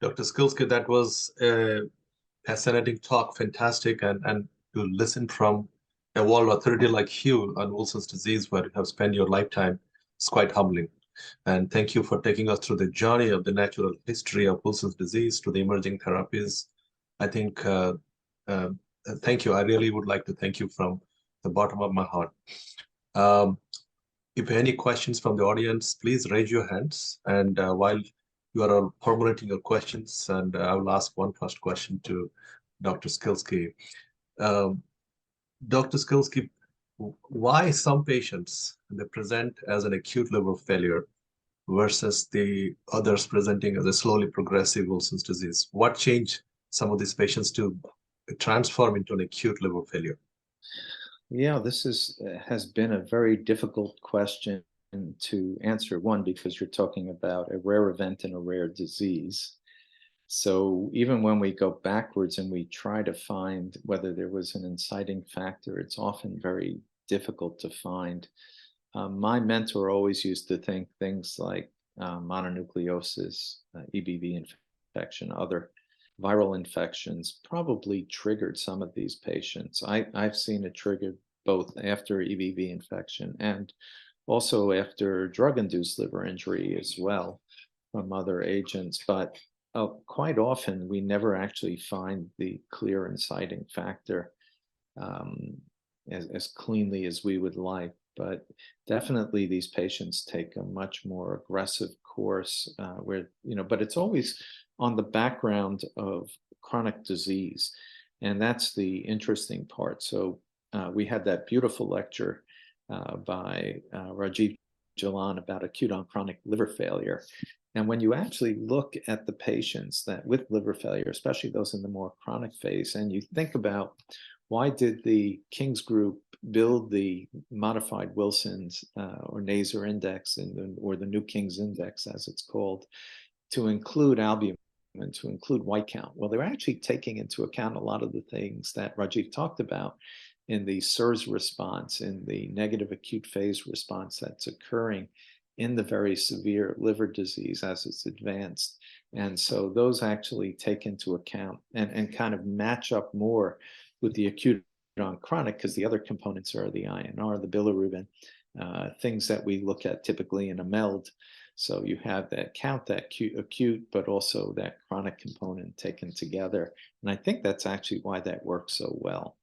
Dr. Skilsky, that was a fascinating talk, fantastic, and to listen from a world authority like you on Wilson's disease, where you have spent your lifetime, is quite humbling. And thank you for taking us through the journey of the natural history of Wilson's disease to the emerging therapies. I think, uh, thank you. I really would like to thank you from the bottom of my heart. Um, if any questions from the audience, please raise your hands. And while you are formulating your questions, and I will ask one first question to Dr. Skilsky. Um, Dr. Skilsky, why some patients they present as an acute liver failure versus the others presenting as a slowly progressive Wilson's disease? What changed some of these patients to transform into an acute liver failure? Yeah, this has been a very difficult question to answer. One, because you're talking about a rare event and a rare disease. So even when we go backwards and we try to find whether there was an inciting factor, it's often very difficult to find. My mentor always used to think things like mononucleosis, EBV infection, other viral infections probably triggered some of these patients. I've seen it triggered both after EBV infection and also after drug-induced liver injury as well from other agents. But quite often, we never actually find the clear inciting factor as cleanly as we would like. But definitely these patients take a much more aggressive course but it's always on the background of chronic disease. And that's the interesting part. So we had that beautiful lecture by Rajiv Jalan about acute on chronic liver failure. And when you actually look at the patients that with liver failure, especially those in the more chronic phase, and you think about why did the King's group build the modified Wilson's or Naser index or the new King's index, as it's called, to include albumin and to include white count? Well, they're actually taking into account a lot of the things that Rajiv talked about in the SIRS response, in the negative acute phase response that's occurring in the very severe liver disease as it's advanced. And so those actually take into account and kind of match up more with the acute on chronic, because the other components are the INR, the bilirubin, things that we look at typically in a MELD. So you have that count, that acute, but also that chronic component taken together. And I think that's actually why that works so well.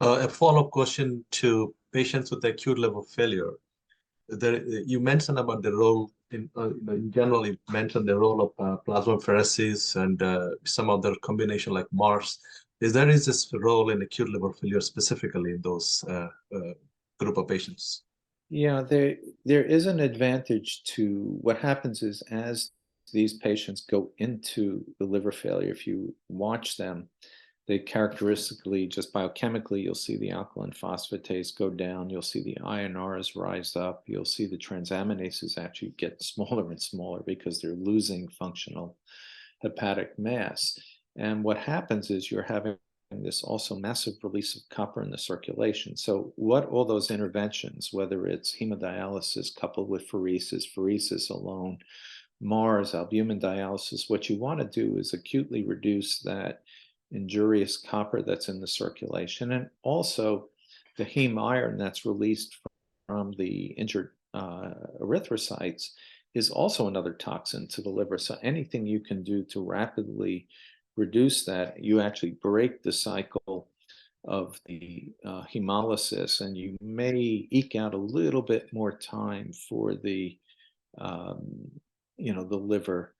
A follow-up question to patients with acute liver failure. You mentioned about the role in general, you mentioned the role of plasmapheresis and some other combination like MARS. Is this role in acute liver failure specifically in those group of patients? Yeah, there is an advantage to what happens is as these patients go into the liver failure, if you watch them, they characteristically, just biochemically, you'll see the alkaline phosphatase go down. You'll see the INRs rise up. You'll see the transaminases actually get smaller and smaller because they're losing functional hepatic mass. And what happens is you're having this also massive release of copper in the circulation. So what all those interventions, whether it's hemodialysis coupled with pheresis alone, MARS, albumin dialysis, what you want to do is acutely reduce that injurious copper that's in the circulation, and also the heme iron that's released from the injured erythrocytes is also another toxin to the liver. So anything you can do to rapidly reduce that, you actually break the cycle of the hemolysis, and you may eke out a little bit more time for the the liver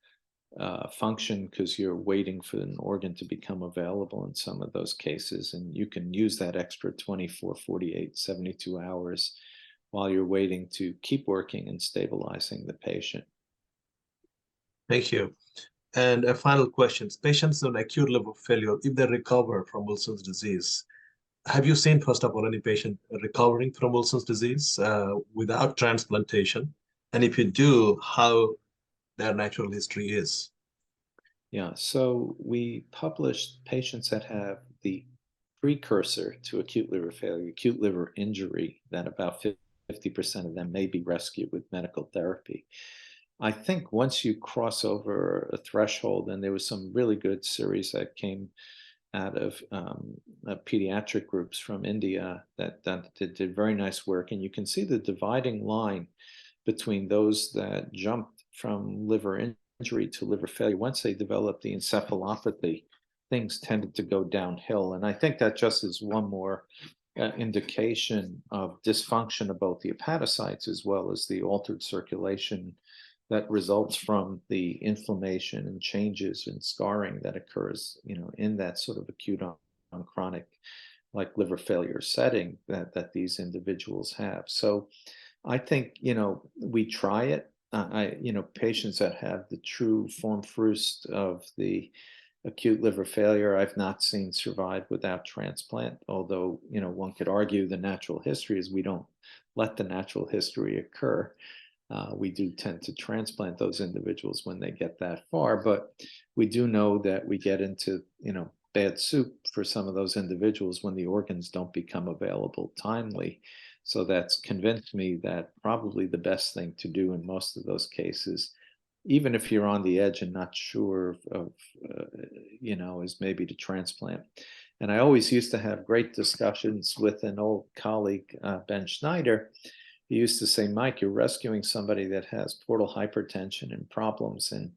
function, because you're waiting for an organ to become available in some of those cases. And you can use that extra 24, 48, 72 hours while you're waiting to keep working and stabilizing the patient. Thank you. And a final question. Patients with acute liver failure, if they recover from Wilson's disease, have you seen, first of all, any patient recovering from Wilson's disease without transplantation? And if you do, how their natural history is? Yeah, so we published patients that have the precursor to acute liver failure, acute liver injury, that about 50% of them may be rescued with medical therapy. I think once you cross over a threshold, and there was some really good series that came out of pediatric groups from India that did very nice work, and you can see the dividing line between those that jumped from liver injury to liver failure. Once they developed the encephalopathy, things tended to go downhill, and I think that just is one more indication of dysfunction of both the hepatocytes as well as the altered circulation that results from the inflammation and changes and scarring that occurs, in that sort of acute on chronic, like liver failure setting that these individuals have. So I think, we try it. Patients that have the true form fruste of the acute liver failure, I've not seen survive without transplant. Although, one could argue the natural history is we don't let the natural history occur. We do tend to transplant those individuals when they get that far, but we do know that we get into, bad soup for some of those individuals when the organs don't become available timely. So that's convinced me that probably the best thing to do in most of those cases, even if you're on the edge and not sure of is maybe to transplant. And I always used to have great discussions with an old colleague, Ben Schneider. He used to say, Mike, you're rescuing somebody that has portal hypertension and problems. And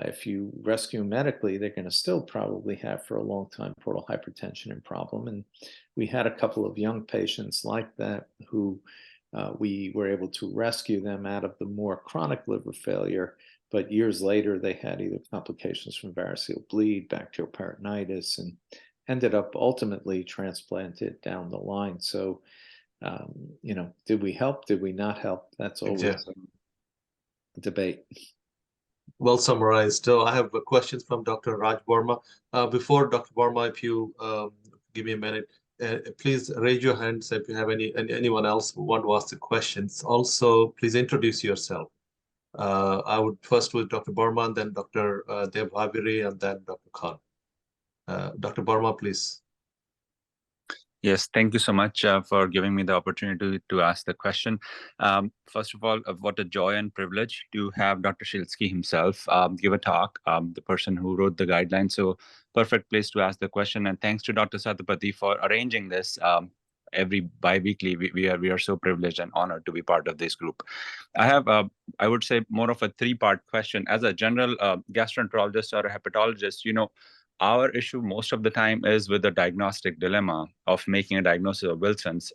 if you rescue medically, they're going to still probably have for a long time portal hypertension and problem. And we had a couple of young patients like that who we were able to rescue them out of the more chronic liver failure. But years later, they had either complications from variceal bleed, bacterial peritonitis, and ended up ultimately transplanted down the line. So, did we help? Did we not help? That's always a debate. Well summarized. I have questions from Dr. Raj Verma. Before Dr. Verma, if you give me a minute, please raise your hands if you have anyone else who want to ask the questions. Also, please introduce yourself. I would first with Dr. Burman, then Dr. Dev Haviri, and then Dr. Khan. Dr. Burma, please. Yes, thank you so much for giving me the opportunity to ask the question. First of all, what a joy and privilege to have Dr. Schilsky himself give a talk, the person who wrote the guidelines. So perfect place to ask the question. And thanks to Dr. Satapathy for arranging this every bi-weekly. We are so privileged and honored to be part of this group. I have, I would say, more of a three-part question. As a general gastroenterologist or a hepatologist, our issue most of the time is with the diagnostic dilemma of making a diagnosis of Wilson's,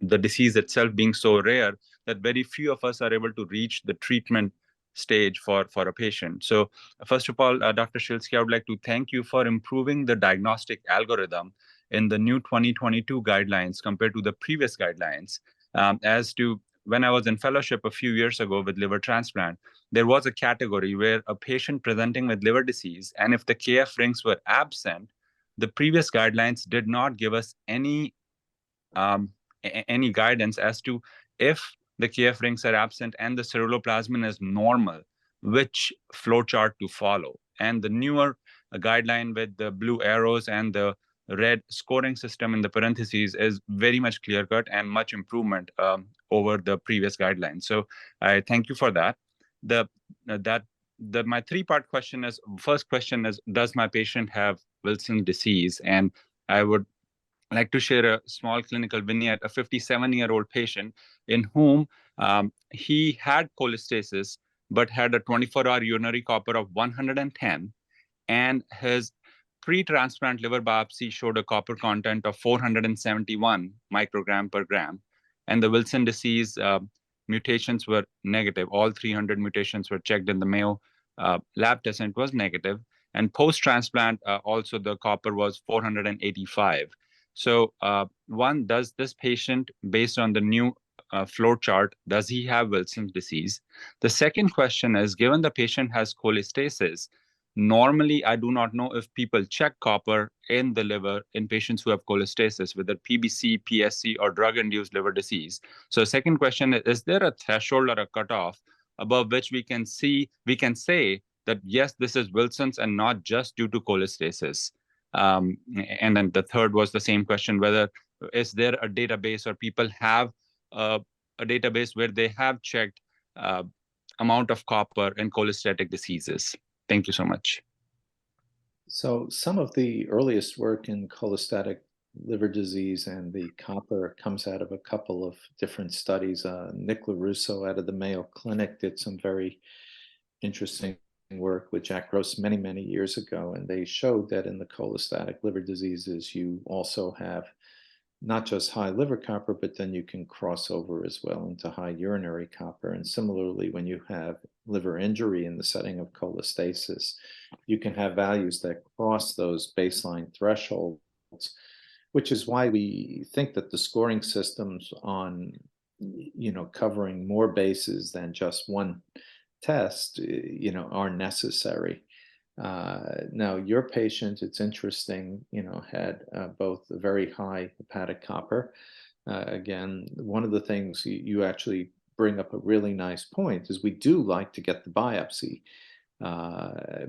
the disease itself being so rare that very few of us are able to reach the treatment stage for a patient. So first of all, Dr. Schilsky, I would like to thank you for improving the diagnostic algorithm in the new 2022 guidelines compared to the previous guidelines. As to when I was in fellowship a few years ago with liver transplant, there was a category where a patient presenting with liver disease, and if the KF rings were absent, the previous guidelines did not give us any guidance as to if the KF rings are absent and the ceruloplasmin is normal, which flow chart to follow. And the newer guideline with the blue arrows and the red scoring system in the parentheses is very much clear-cut and much improvement over the previous guidelines. So I thank you for that. My three-part question is, first question is, does my patient have Wilson's disease? And I would like to share a small clinical vignette, a 57-year-old patient in whom he had cholestasis, but had a 24-hour urinary copper of 110, and his pre-transplant liver biopsy showed a copper content of 471 microgram per gram, and the Wilson disease mutations were negative. All 300 mutations were checked in the Mayo lab test and it was negative. And post-transplant, also the copper was 485. So one, does this patient, based on the new flow chart, does he have Wilson's disease? The second question is, given the patient has cholestasis, normally I do not know if people check copper in the liver in patients who have cholestasis, whether PBC, PSC, or drug-induced liver disease. So second question is there a threshold or a cutoff above which we can say that yes, this is Wilson's and not just due to cholestasis? And then the third was the same question, whether is there a database or people have a database where they have checked amount of copper in cholestatic diseases? Thank you so much. So some of the earliest work in cholestatic liver disease and the copper comes out of a couple of different studies. Nick LaRusso out of the Mayo Clinic did some very interesting work with Jack Gross many, many years ago, and they showed that in the cholestatic liver diseases, you also have not just high liver copper, but then you can cross over as well into high urinary copper. And similarly, when you have liver injury in the setting of cholestasis, you can have values that cross those baseline thresholds, which is why we think that the scoring systems on, covering more bases than just one test, are necessary. Now, your patient, it's interesting, had both a very high hepatic copper. Again, one of the things you actually bring up a really nice point is we do like to get the biopsy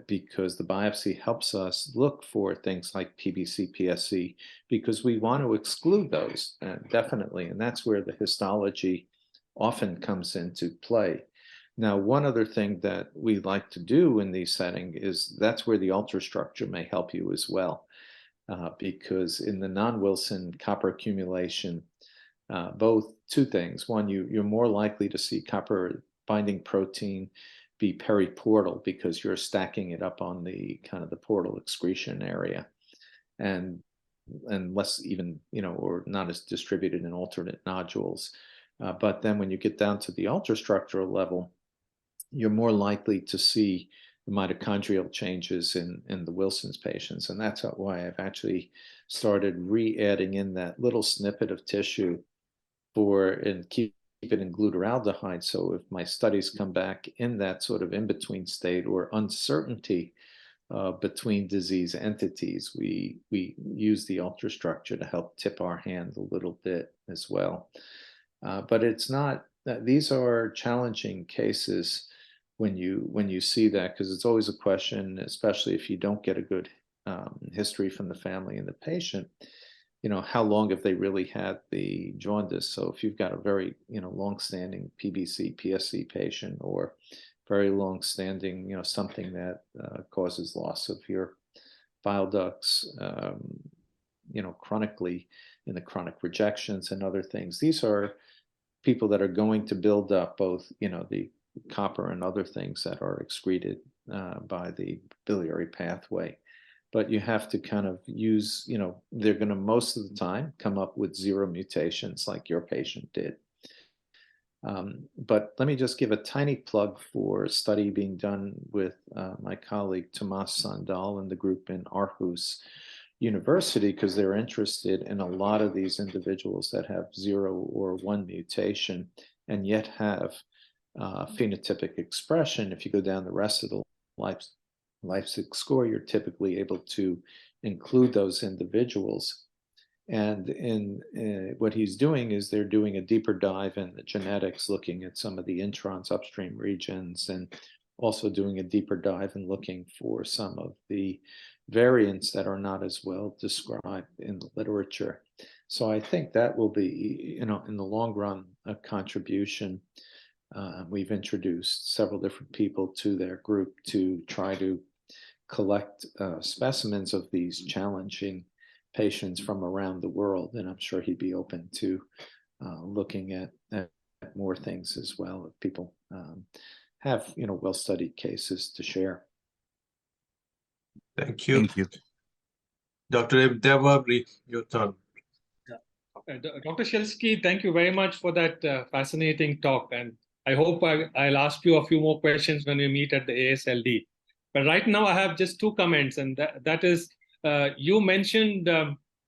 because the biopsy helps us look for things like PBC, PSC, because we want to exclude those, definitely. And that's where the histology often comes into play. Now, one other thing that we like to do in these settings is that's where the ultrastructure may help you as well, because in the non-Wilson copper accumulation, both two things. One, you're more likely to see copper binding protein be periportal because you're stacking it up on the kind of the portal excretion area, and less even, or not as distributed in alternate nodules. But then when you get down to the ultrastructural level, you're more likely to see the mitochondrial changes in the Wilson's patients. And that's why I've actually started re-adding in that little snippet of tissue and keep it in glutaraldehyde. So if my studies come back in that sort of in-between state or uncertainty between disease entities, we use the ultrastructure to help tip our hand a little bit as well. But it's not, these are challenging cases when you see that, because it's always a question, especially if you don't get a good history from the family and the patient, how long have they really had the jaundice? So if you've got a very, long-standing PBC, PSC patient, or very long-standing, something that causes loss of your bile ducts, chronically in the chronic rejections and other things, these are people that are going to build up both, the copper and other things that are excreted by the biliary pathway. But you have to kind of use, they're going to most of the time come up with 0 mutations like your patient did. But let me just give a tiny plug for a study being done with my colleague Tomas Sandal and the group in Aarhus University, because they're interested in a lot of these individuals that have 0 or 1 mutation and yet have phenotypic expression. If you go down the rest of the Leipzig score, you're typically able to include those individuals. And in what he's doing is they're doing a deeper dive in the genetics, looking at some of the introns upstream regions, and also doing a deeper dive and looking for some of the variants that are not as well described in the literature. So I think that will be, in the long run, a contribution. We've introduced several different people to their group to try to collect specimens of these challenging patients from around the world, and I'm sure he'd be open to looking at more things as well if people have well-studied cases to share. Thank you. Thank you. Dr. Devabri, your turn. Dr. Schilsky, thank you very much for that fascinating talk, and I hope I'll ask you a few more questions when we meet at the ASLD. But right now I have just 2 comments, and that is, you mentioned,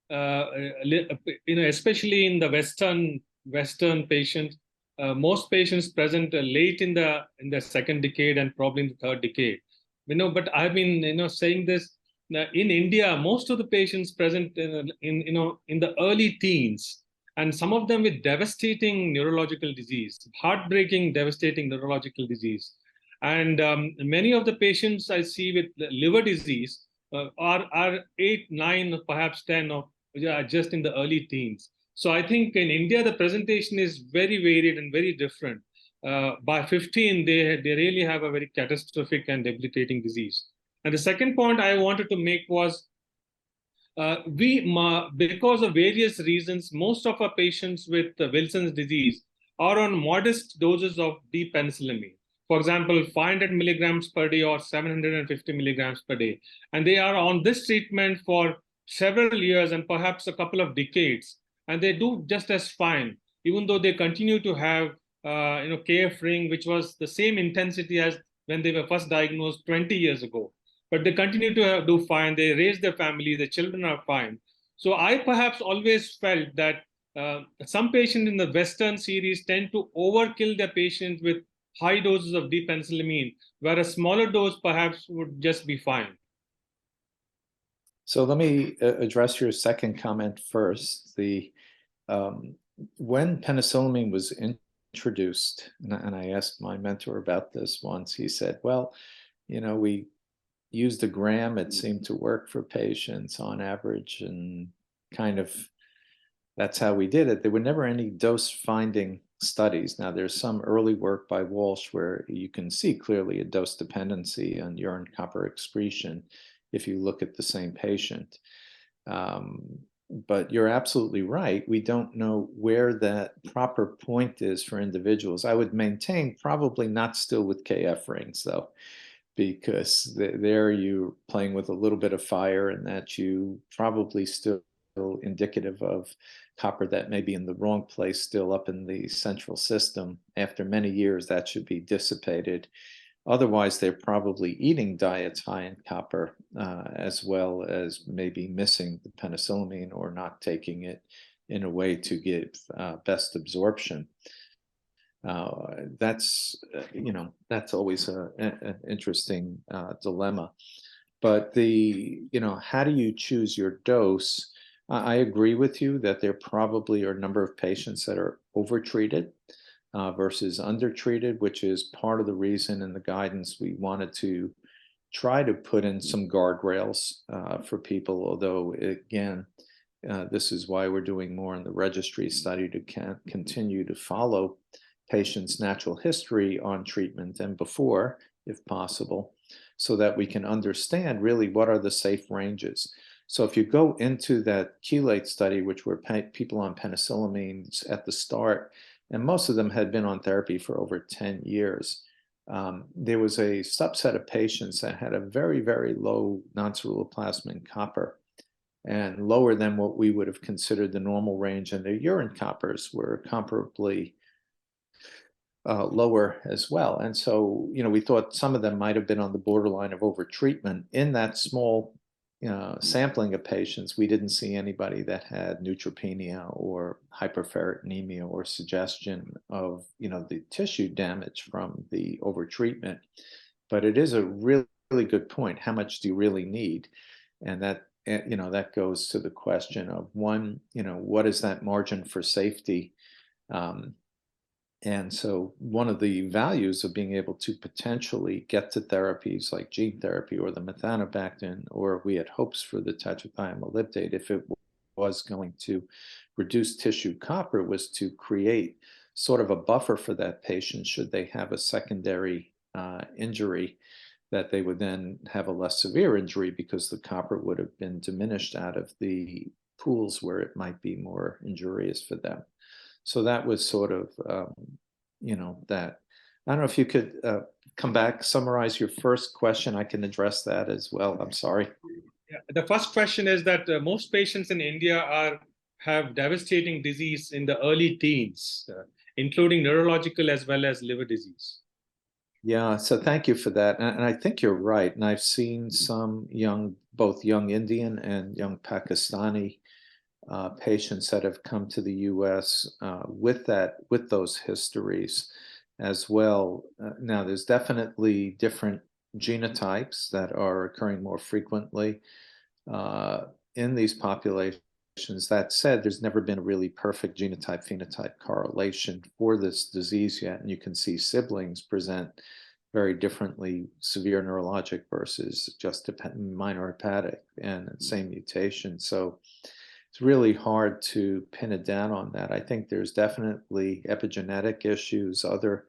especially in the Western patients, most patients present late in the 2nd decade and probably in the 3rd decade. But I've been, saying this, in India, most of the patients present in the early teens, and some of them with devastating neurological disease, heartbreaking, devastating neurological disease. And many of the patients I see with liver disease are 8, 9, perhaps 10, or just in the early teens. So I think in India, the presentation is very varied and very different. by 15, they really have a very catastrophic and debilitating disease. And the second point I wanted to make was because of various reasons, most of our patients with Wilson's disease are on modest doses of D-penicillamine. For example, 500 milligrams per day or 750 milligrams per day. And they are on this treatment for several years and perhaps a couple of decades. And they do just as fine, even though they continue to have KF ring, which was the same intensity as when they were first diagnosed 20 years ago. But they continue to do fine. They raise their family. The children are fine. So I perhaps always felt that some patients in the Western series tend to overkill their patients with high doses of D-penicillamine, where a smaller dose perhaps would just be fine. So let me address your second comment first. When penicillamine was introduced, and I asked my mentor about this once, he said, well, we used a gram. It seemed to work for patients on average, and kind of that's how we did it. There were never any dose finding studies. Now, there's some early work by Walsh where you can see clearly a dose dependency on urine copper excretion if you look at the same patient. But you're absolutely right. We don't know where that proper point is for individuals. I would maintain probably not still with KF rings, though, because there you're playing with a little bit of fire, and that you probably still indicative of copper that may be in the wrong place, still up in the central system. After many years, that should be dissipated. Otherwise, they're probably eating diets high in copper, as well as maybe missing the penicillamine or not taking it in a way to give best absorption. That's always an interesting dilemma. But how do you choose your dose? I agree with you that there probably are a number of patients that are overtreated versus undertreated, which is part of the reason in the guidance we wanted to try to put in some guardrails for people. Although, again, this is why we're doing more in the registry study to continue to follow patients' natural history on treatment and before, if possible, so that we can understand really what are the safe ranges. So if you go into that chelate study, which were people on penicillamines at the start, and most of them had been on therapy for over 10 years, there was a subset of patients that had a very, very low non-ceruloplasmin copper, and lower than what we would have considered the normal range, and their urine coppers were comparably lower as well. And so, we thought some of them might have been on the borderline of overtreatment. In that small sampling of patients, we didn't see anybody that had neutropenia or hyperferritinemia or suggestion of, the tissue damage from the overtreatment. But it is a really, really good point. How much do you really need? And that, that goes to the question of one, what is that margin for safety? And so one of the values of being able to potentially get to therapies like gene therapy or the methanobactin, or we had hopes for the tetrathione molybdate, if it was going to reduce tissue copper, was to create sort of a buffer for that patient should they have a secondary injury, that they would then have a less severe injury because the copper would have been diminished out of the pools where it might be more injurious for them. So that was sort of, that. I don't know if you could come back, summarize your first question. I can address that as well. I'm sorry. Yeah, the first question is that most patients in India have devastating disease in the early teens, including neurological as well as liver disease. Yeah, so thank you for that. And I think you're right. And I've seen some both young Indian and young Pakistani patients that have come to the U.S. With those histories as well. Now, there's definitely different genotypes that are occurring more frequently in these populations. That said, there's never been a really perfect genotype-phenotype correlation for this disease yet, and you can see siblings present very differently, severe neurologic versus just minor hepatic, and same mutation. So it's really hard to pin it down on that. I think there's definitely epigenetic issues, other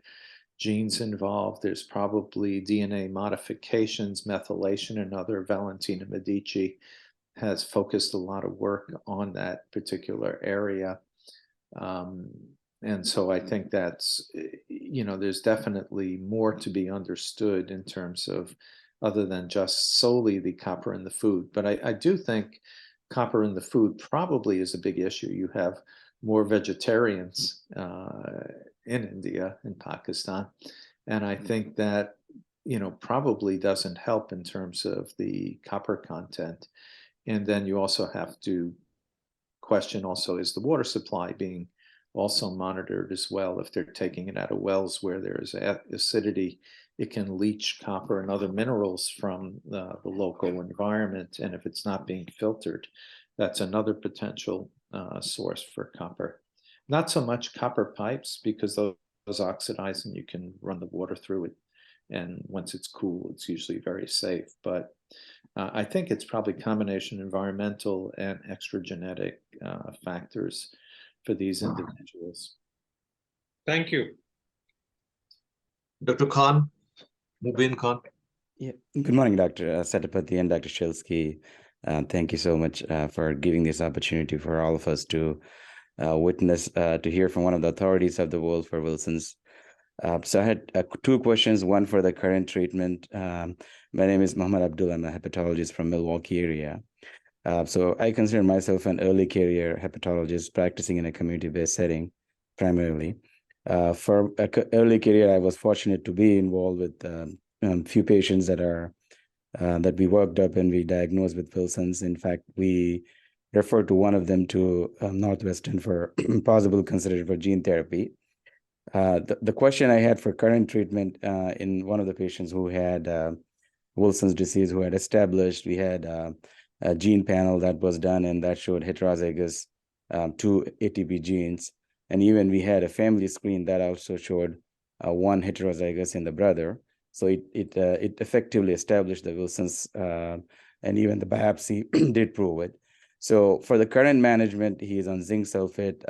genes involved. There's probably DNA modifications, methylation, and other. Valentina Medici has focused a lot of work on that particular area. And so I think that's, there's definitely more to be understood in terms of other than just solely the copper in the food. But I do think copper in the food probably is a big issue. You have more vegetarians in India and Pakistan. And I think that, probably doesn't help in terms of the copper content. And then you also have to question also, is the water supply being also monitored as well? If they're taking it out of wells where there's acidity, it can leach copper and other minerals from the local environment. And if it's not being filtered, that's another potential source for copper. Not so much copper pipes, because those oxidize and you can run the water through it. And once it's cool, it's usually very safe. But I think it's probably combination environmental and extragenetic factors for these individuals. Thank you. Dr. Khan, Mubin Khan. Yeah. Good morning, Dr. Satapathy and Dr. Schilsky. Thank you so much for giving this opportunity for all of us to witness, to hear from one of the authorities of the world for Wilson's. So I had two questions, one for the current treatment. My name is Muhammad Abdul. I'm a hepatologist from Milwaukee area. So I consider myself an early career hepatologist practicing in a community-based setting, primarily. For early career, I was fortunate to be involved with a few patients that we worked up and we diagnosed with Wilson's. In fact, we referred to one of them to Northwestern for possible consideration for gene therapy. The question I had for current treatment in one of the patients who had Wilson's disease, who had established, we had a gene panel that was done and that showed heterozygous 2 ATP genes. And even we had a family screen that also showed 1 heterozygous in the brother. So it effectively established the Wilson's, and even the biopsy did prove it. So for the current management, he is on zinc sulfate.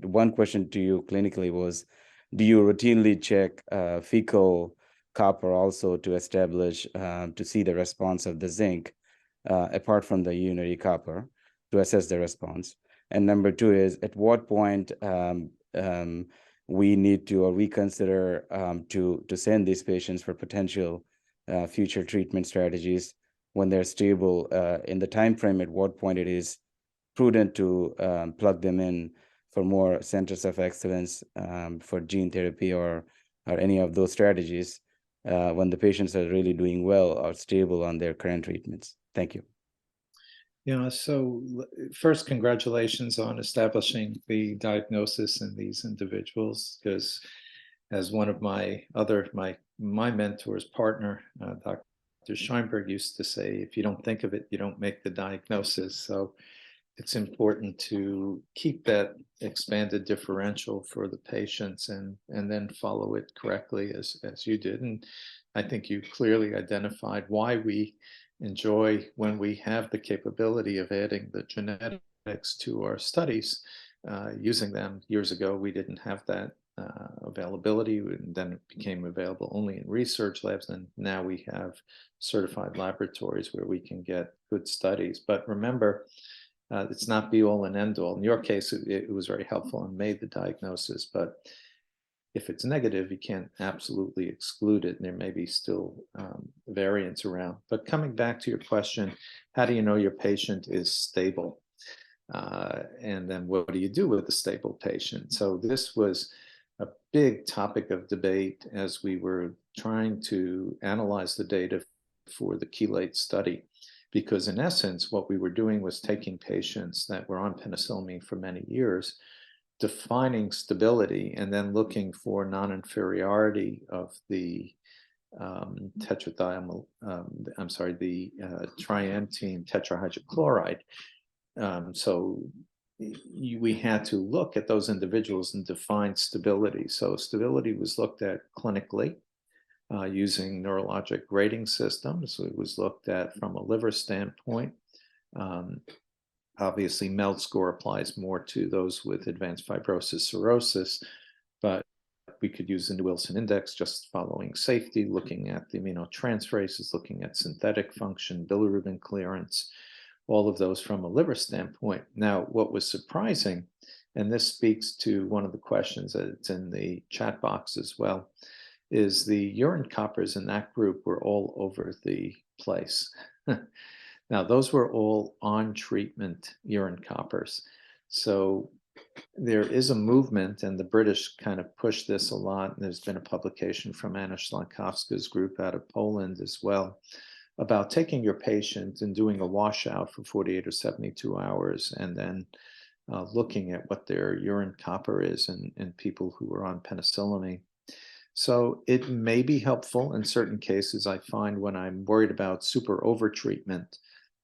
One question to you clinically was, do you routinely check fecal copper also to establish, to see the response of the zinc, apart from the urinary copper, to assess the response? And number 2 is, at what point we need to, or we consider to send these patients for potential future treatment strategies when they're stable, in the time frame, at what point it is prudent to plug them in for more centers of excellence for gene therapy or any of those strategies when the patients are really doing well or stable on their current treatments. Thank you. Yeah, so first, congratulations on establishing the diagnosis in these individuals, because as one of my mentor's partner, Dr. Scheinberg, used to say, if you don't think of it, you don't make the diagnosis. So it's important to keep that expanded differential for the patients and then follow it correctly as you did. And I think you clearly identified why we enjoy when we have the capability of adding the genetics to our studies, using them. Years ago, we didn't have that availability, and then it became available only in research labs, and now we have certified laboratories where we can get good studies. But remember, it's not be all and end all. In your case, it was very helpful and made the diagnosis, but if it's negative, you can't absolutely exclude it, and there may be still variants around. But coming back to your question, how do you know your patient is stable? And then what do you do with a stable patient? So this was a big topic of debate as we were trying to analyze the data for the chelate study, because in essence, what we were doing was taking patients that were on penicillamine for many years, defining stability, and then looking for non-inferiority of the triantine tetrahydrochloride. So we had to look at those individuals and define stability. So stability was looked at clinically using neurologic grading systems. So it was looked at from a liver standpoint. Obviously, MELD score applies more to those with advanced fibrosis, cirrhosis, but we could use the New Wilson Index, just following safety, looking at the aminotransferases, looking at synthetic function, bilirubin clearance, all of those from a liver standpoint. Now, what was surprising, and this speaks to one of the questions that's in the chat box as well, is the urine coppers in that group were all over the place. Now, those were all on treatment urine coppers. So there is a movement, and the British kind of push this a lot. And there's been a publication from Anna Szlankowska's group out of Poland as well, about taking your patient and doing a washout for 48 or 72 hours, and then looking at what their urine copper is in people who are on penicillamine. So it may be helpful in certain cases. I find when I'm worried about super overtreatment,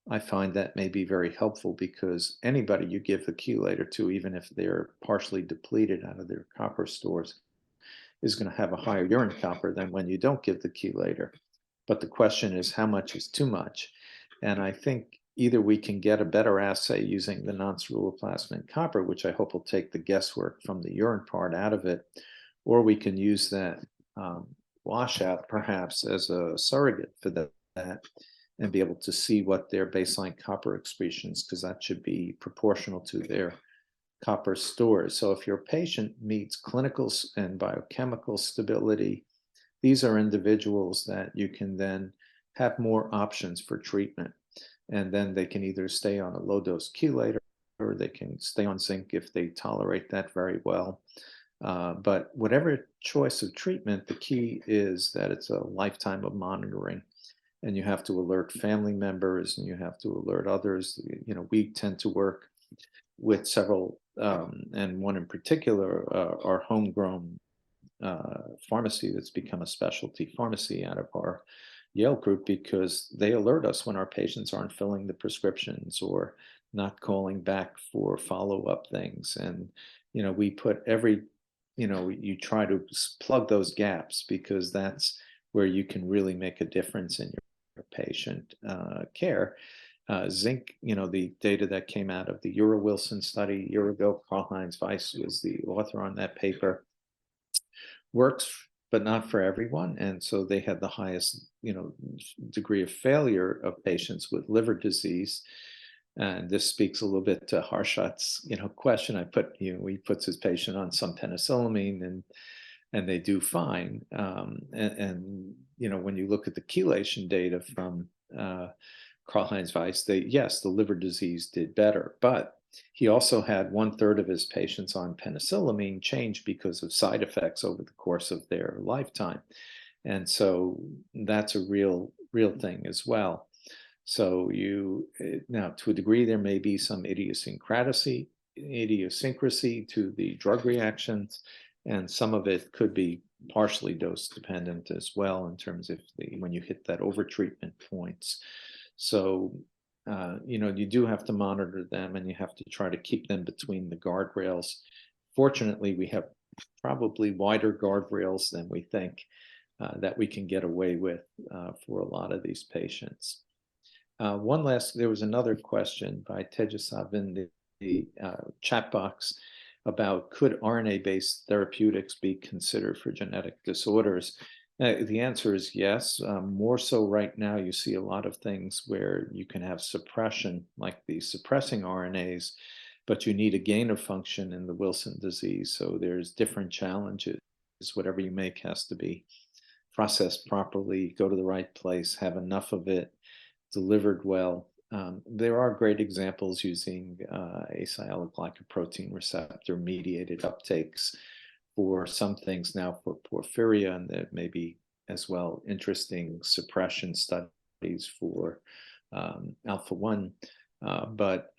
I find that may be very helpful, because anybody you give the chelator to, even if they're partially depleted out of their copper stores, is going to have a higher urine copper than when you don't give the chelator. But the question is, how much is too much? And I think either we can get a better assay using the non-ceruloplasmin copper, which I hope will take the guesswork from the urine part out of it, or we can use that washout perhaps as a surrogate for that, and be able to see what their baseline copper excretions, because that should be proportional to their copper stores. So if your patient meets clinical and biochemical stability, these are individuals that you can then have more options for treatment. And then they can either stay on a low-dose chelator, or they can stay on zinc if they tolerate that very well. But whatever choice of treatment, the key is that it's a lifetime of monitoring. And you have to alert family members, and you have to alert others. You know, we tend to work with several, and one in particular, our homegrown pharmacy that's become a specialty pharmacy out of our Yale group, because they alert us when our patients aren't filling the prescriptions or not calling back for follow-up things. And, you know, we put every, you know, you try to plug those gaps, because that's where you can really make a difference in your patient care. Zinc, you know, the data that came out of the Wilson study a year ago, Karl-Heinz Weiss was the author on that paper, works, but not for everyone. And so they had the highest, you know, degree of failure of patients with liver disease. And this speaks a little bit to Harshat's, you know, question. I put, you know, he puts his patient on some penicillamine, and they do fine. And you know, when you look at the chelation data from Karl-Heinz Weiss, yes, the liver disease did better, but he also had 1/3 of his patients on penicillamine change because of side effects over the course of their lifetime. And so that's a real thing as well. So now, to a degree, there may be some idiosyncrasy to the drug reactions, and some of it could be partially dose dependent as well, in terms of when you hit that overtreatment points. So, you know, you do have to monitor them, and you have to try to keep them between the guardrails. Fortunately, we have probably wider guardrails than we think that we can get away with for a lot of these patients. There was another question by Tejasav in the chat box about, could RNA-based therapeutics be considered for genetic disorders? The answer is yes. More so right now, you see a lot of things where you can have suppression, like the suppressing RNAs, but you need a gain of function in the Wilson disease. So there's different challenges. Whatever you make has to be processed properly, go to the right place, have enough of it, delivered well. There are great examples using asialoglycoprotein receptor mediated uptakes for some things now for porphyria, and there may be as well interesting suppression studies for alpha-1. But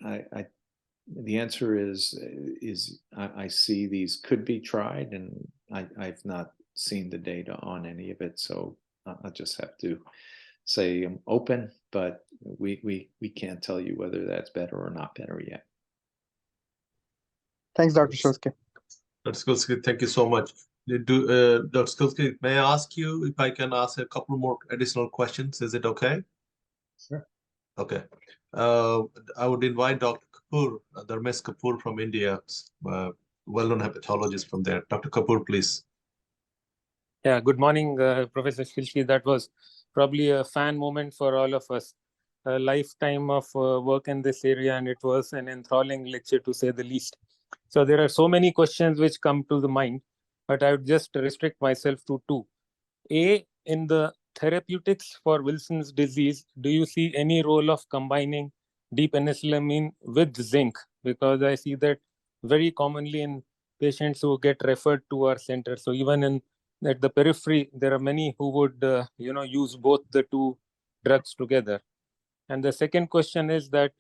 the answer is I see these could be tried, and I've not seen the data on any of it, so I just have to say I'm open, but we can't tell you whether that's better or not better yet. Thanks, Dr. Schilsky. Dr. Schilsky, thank you so much. Dr. Schilsky, may I ask you if I can ask a couple more additional questions? Is it okay? Sure. Okay. I would invite Dr. Kapoor, Dharmesh Kapoor from India, well-known hepatologist from there. Dr. Kapoor, please. Yeah, good morning, Professor Schilsky. That was probably a fan moment for all of us. A lifetime of work in this area, and it was an enthralling lecture to say the least. So there are so many questions which come to the mind, but I would just restrict myself to two. A, in the therapeutics for Wilson's disease, do you see any role of combining D-penicillamine with zinc? Because I see that very commonly in patients who get referred to our center. So even in at the periphery, there are many who would use both the two drugs together. And the second question is that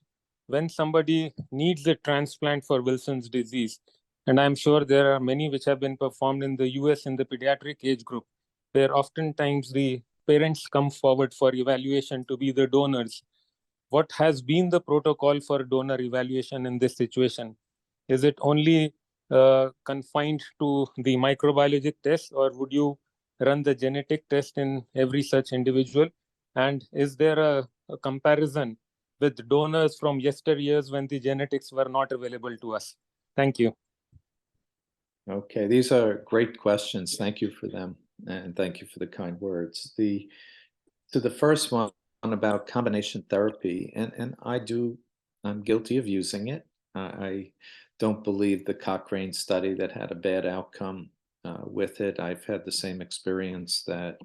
when somebody needs a transplant for Wilson's disease, and I'm sure there are many which have been performed in the US in the pediatric age group, where oftentimes the parents come forward for evaluation to be the donors. What has been the protocol for donor evaluation in this situation? Is it only confined to the microbiologic test, or would you run the genetic test in every such individual? And is there a comparison with donors from yesteryears when the genetics were not available to us? Thank you. Okay, these are great questions. Thank you for them, and thank you for the kind words. To the first one about combination therapy, and I'm guilty of using it. I don't believe the Cochrane study that had a bad outcome with it. I've had the same experience that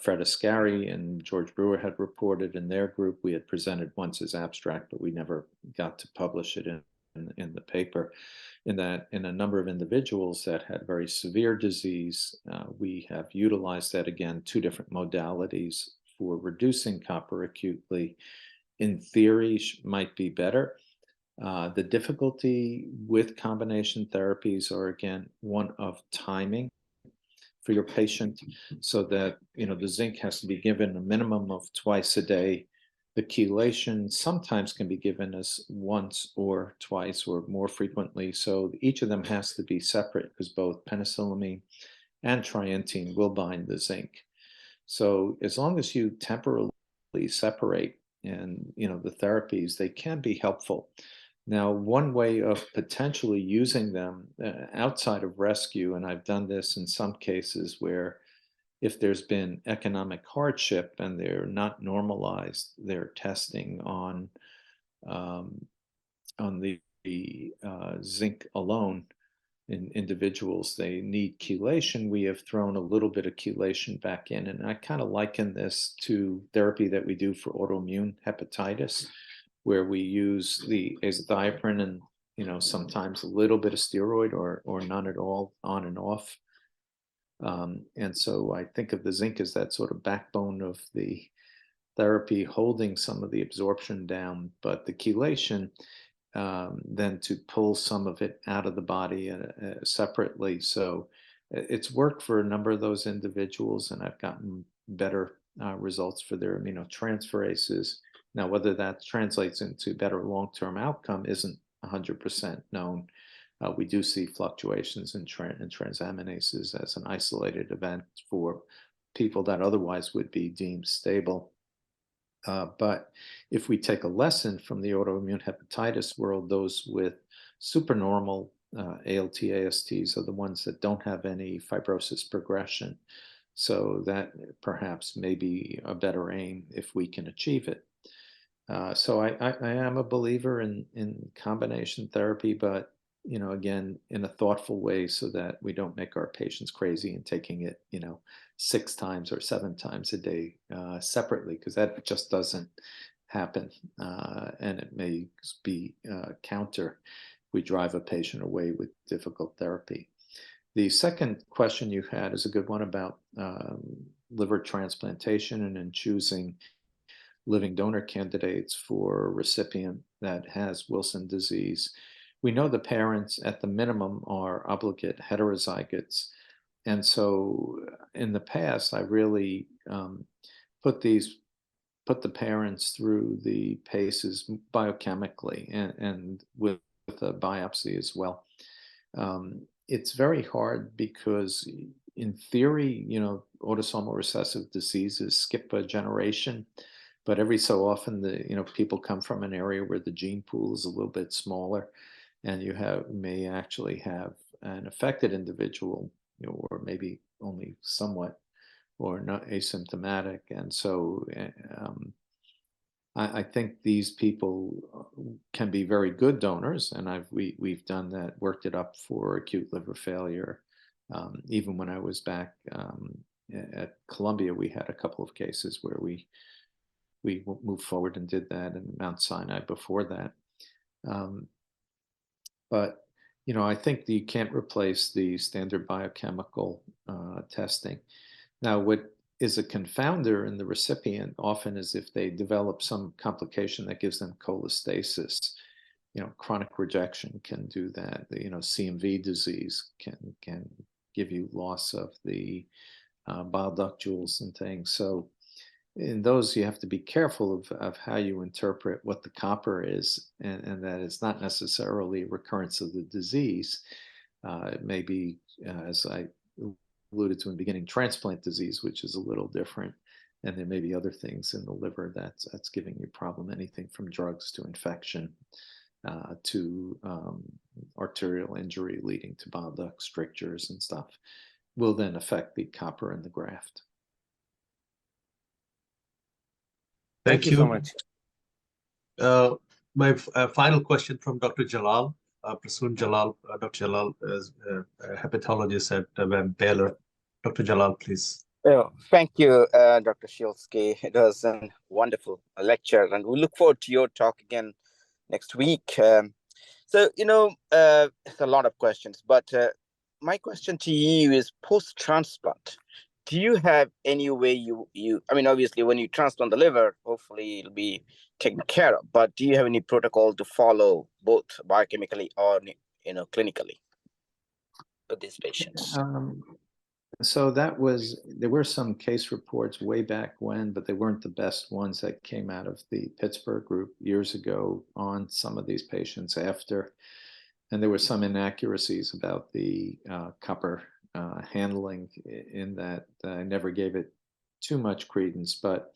Fred Ascari and George Brewer had reported in their group. We had presented once as abstract, but we never got to publish it in the paper. In that, in a number of individuals that had very severe disease, we have utilized that, again, two different modalities for reducing copper acutely. In theory, might be better. The difficulty with combination therapies are, again, one of timing for your patient, so that the zinc has to be given a minimum of twice a day. The chelation sometimes can be given as once or twice or more frequently. So each of them has to be separate, because both penicillamine and trientine will bind the zinc. So as long as you temporarily separate and the therapies, they can be helpful. Now, one way of potentially using them outside of rescue, and I've done this in some cases where if there's been economic hardship and they're not normalized their testing on the zinc alone in individuals, they need chelation. We have thrown a little bit of chelation back in, and I kind of liken this to therapy that we do for autoimmune hepatitis, where we use the azathioprine and sometimes a little bit of steroid or none at all, on and off. And so I think of the zinc as that sort of backbone of the therapy, holding some of the absorption down, but the chelation then to pull some of it out of the body separately. So it's worked for a number of those individuals, and I've gotten better results for their aminotransferases. Now, whether that translates into better long-term outcome isn't 100% known. We do see fluctuations in transaminases as an isolated event for people that otherwise would be deemed stable. But if we take a lesson from the autoimmune hepatitis world, those with supernormal ALT, ASTs are the ones that don't have any fibrosis progression. So that perhaps may be a better aim if we can achieve it. So I am a believer in combination therapy, but again, in a thoughtful way, so that we don't make our patients crazy and taking it 6 times or 7 times a day separately, because that just doesn't happen, and it may be counter. We drive a patient away with difficult therapy. The second question you had is a good one about liver transplantation and in choosing living donor candidates for a recipient that has Wilson disease. We know the parents at the minimum are obligate heterozygotes. And so in the past, I really put the parents through the paces biochemically and with a biopsy as well. It's very hard because in theory, autosomal recessive diseases skip a generation, but every so often people come from an area where the gene pool is a little bit smaller, and you may actually have an affected individual, or maybe only somewhat or not asymptomatic. And so I think these people can be very good donors, and we've done that, worked it up for acute liver failure. Even when I was back at Columbia, we had a couple of cases where we moved forward and did that, and Mount Sinai before that. But I think that you can't replace the standard biochemical testing. Now, what is a confounder in the recipient often is if they develop some complication that gives them cholestasis. Chronic rejection can do that. CMV disease can give you loss of the bile ductules and things. So in those, you have to be careful of how you interpret what the copper is, and that it's not necessarily a recurrence of the disease. It may be, as I alluded to in the beginning, transplant disease, which is a little different. And there may be other things in the liver that's giving you problem, anything from drugs to infection to arterial injury leading to bile duct strictures and stuff, will then affect the copper in the graft. Thank you so much. My final question from Dr. Jalal, Prasoon Jalal. Dr. Jalal is a hepatologist at Baylor. Dr. Jalal, please. Oh, thank you, Dr. Schilsky. It was a wonderful lecture, and we look forward to your talk again next week. So, it's a lot of questions, but my question to you is post-transplant. Do you have any way obviously when you transplant the liver, hopefully it'll be taken care of, but do you have any protocol to follow both biochemically or, clinically with these patients? So there were some case reports way back when, but they weren't the best ones that came out of the Pritzker group years ago on some of these patients after. And there were some inaccuracies about the copper handling in that. I never gave it too much credence. But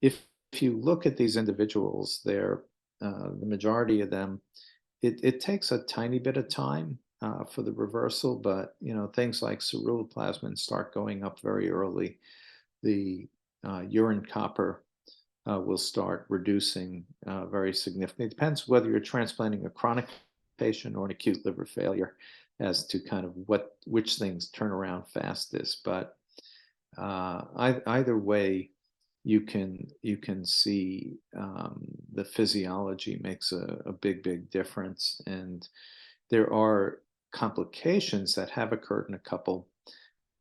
if you look at these individuals, the majority of them, it takes a tiny bit of time for the reversal, but things like ceruloplasmin start going up very early. The urine copper will start reducing very significantly. It depends whether you're transplanting a chronic patient or an acute liver failure as to kind of which things turn around fastest. But either way, you can see the physiology makes a big difference, and there are complications that have occurred in a couple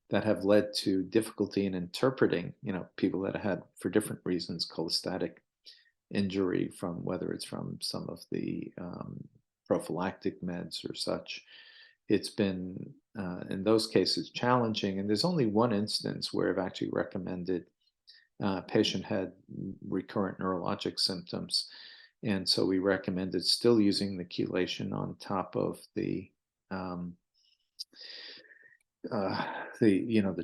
that have led to difficulty in interpreting, people that had, for different reasons, cholestatic injury from whether it's from some of the prophylactic meds or such. It's been, in those cases, challenging. And there's only one instance where I've actually recommended a patient had recurrent neurologic symptoms. And so we recommended still using the chelation on top of the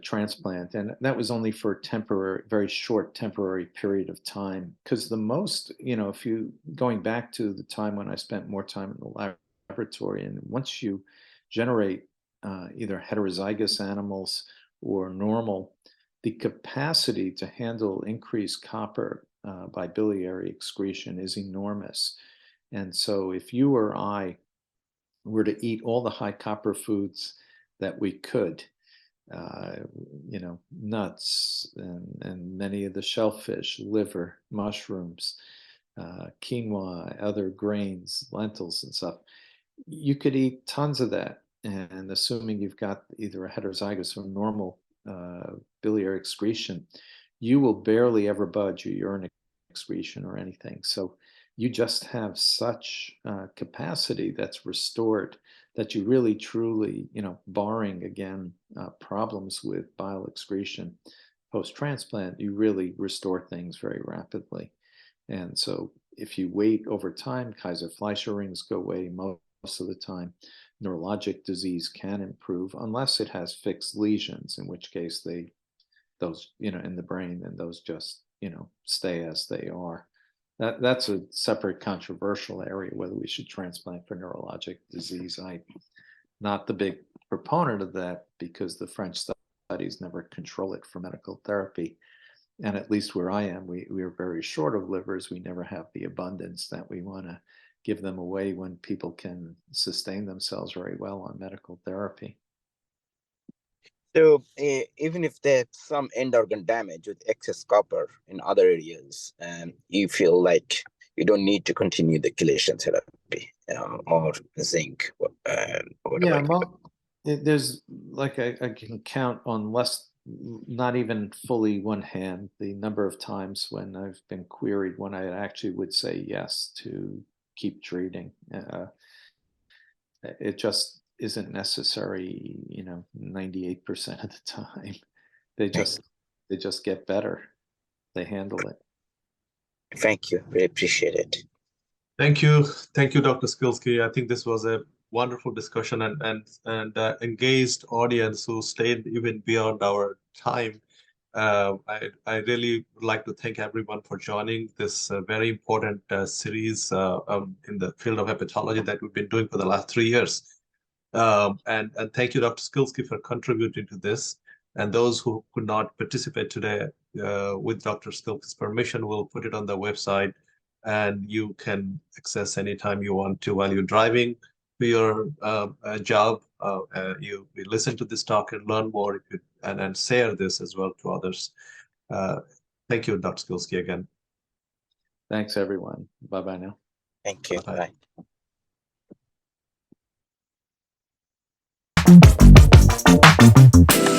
transplant, and that was only for a very short temporary period of time. Because the most, if you going back to the time when I spent more time in the laboratory, and once you generate either heterozygous animals or normal, the capacity to handle increased copper by biliary excretion is enormous. And so if you or I were to eat all the high copper foods that we could, nuts and many of the shellfish, liver, mushrooms, quinoa, other grains, lentils and stuff, you could eat tons of that. And assuming you've got either a heterozygous or normal biliary excretion, you will barely ever budge your urine excretion or anything. So you just have such capacity that's restored that you really truly, barring again problems with bile excretion post-transplant, you really restore things very rapidly. And so if you wait over time, Kaiser-Fleischer rings go away most of the time. Neurologic disease can improve unless it has fixed lesions, in which case those in the brain, and those just stay as they are. That's a separate controversial area, whether we should transplant for neurologic disease. I'm not the big proponent of that, because the French study studies never control it for medical therapy. And at least where I am, we are very short of livers. We never have the abundance that we want to give them away when people can sustain themselves very well on medical therapy. So even if there's some end organ damage with excess copper in other areas, you feel like you don't need to continue the chelation therapy or zinc. Yeah, well, there's like I can count on not even fully one hand, the number of times when I've been queried when I actually would say yes to keep treating. It just isn't necessary, 98% of the time. They just get better. They handle it. Thank you. We appreciate it. Thank you, Dr. Schilsky. I think this was a wonderful discussion and engaged audience who stayed even beyond our time. I really would like to thank everyone for joining this very important series in the field of hepatology that we've been doing for the last 3 years. And thank you, Dr. Schilsky, for contributing to this. And those who could not participate today, with Dr. Schilsky's permission, we'll put it on the website, and you can access anytime you want to while you're driving to your job. You listen to this talk and learn more, and share this as well to others. Thank you, Dr. Schilsky, again. Thanks, everyone. Bye-bye now. Thank you. Bye. Bye.